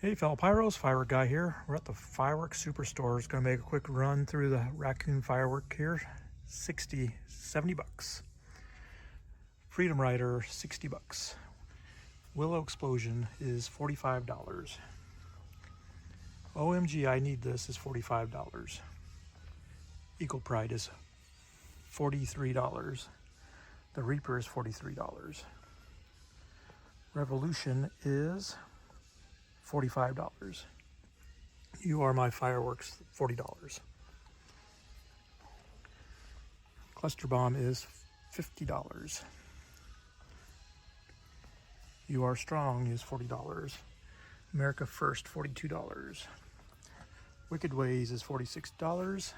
Hey fellow pyros, firework guy here. We're at the fireworks superstore. It's gonna make a quick run through the raccoon firework here. 70 bucks. Freedom Rider, 60 bucks. Willow Explosion is $45. OMG, I Need This is $45. Eagle Pride is $43. The Reaper is $43. Revolution is $45. You Are My Fireworks, $40. Cluster Bomb is $50. You Are Strong is $40. America First, $42. Wicked Ways is $46.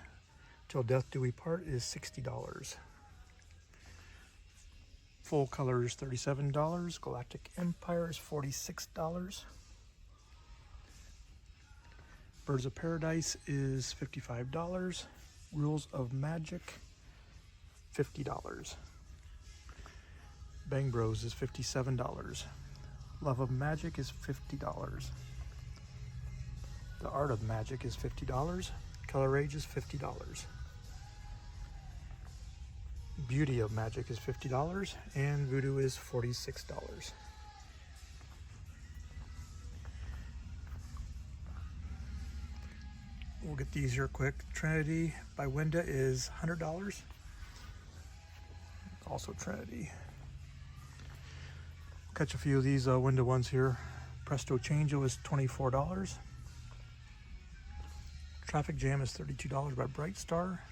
Till Death Do We Part is $60. Full Colors, $37. Galactic Empire is $46. Birds of Paradise is $55. Rules of Magic, $50. Bang Bros is $57. Love of Magic is $50. The Art of Magic is $50. Color Rage is $50. Beauty of Magic is $50. And Voodoo is $46. We'll get these here quick. Trinity by Winda is $100. Also Trinity. Catch a few of these Winda ones here. Presto Changeo is $24. Traffic Jam is $32 by Bright Star.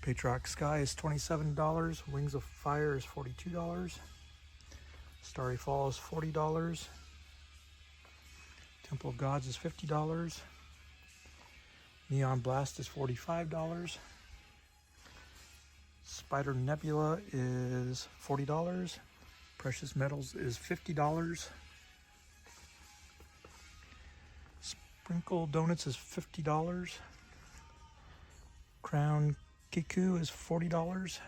Patriarch Sky is $27. Wings of Fire is $42. Starry Fall is $40. Temple of Gods is $50. Neon Blast is $45. Spider Nebula is $40. Precious Metals is $50. Sprinkle Donuts is $50. Crown Kiku is $40.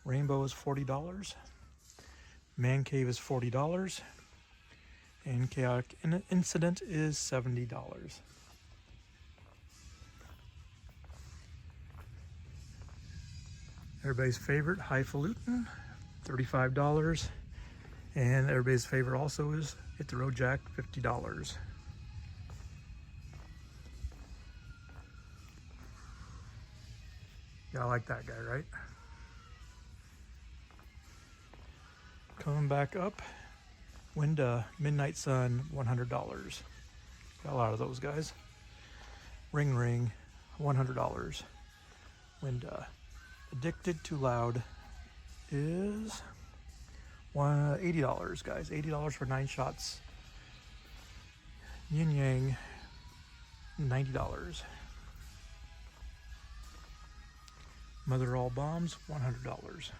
Rainbow is $40. Man Cave is $40. And Chaotic Incident is $70. Everybody's favorite, Highfalutin, $35. And everybody's favorite also is Hit the Road Jack, $50. Yeah, I like that guy, right? Coming back up, Winda, Midnight Sun, $100. Got a lot of those guys. Ring Ring, $100. Winda. Addicted to Loud is $80, guys. $80 for 9 shots. Yin Yang, $90. Mother All Bombs, $100.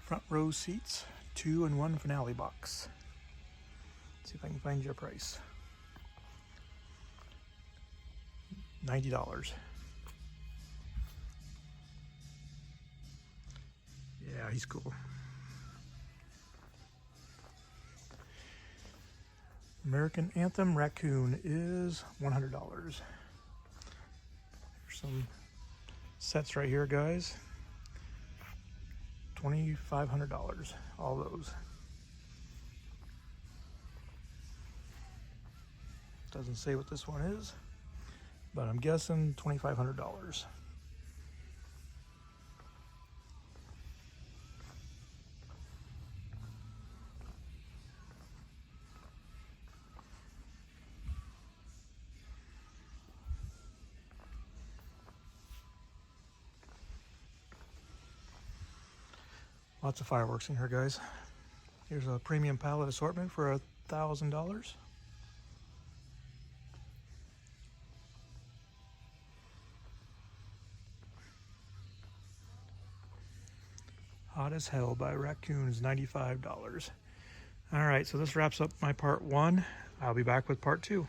Front row seats, 2 and 1 finale box. Let's see if I can find you a price. $90. Yeah, he's cool. American Anthem Raccoon is $100. There's some sets right here, guys. $2,500, all those. Doesn't say what this one is, but I'm guessing $2,500. Lots of fireworks in here, guys. Here's a premium pallet assortment for $1,000. Hot as Hell by Raccoons, $95. All right, so this wraps up my part 1. I'll be back with part 2.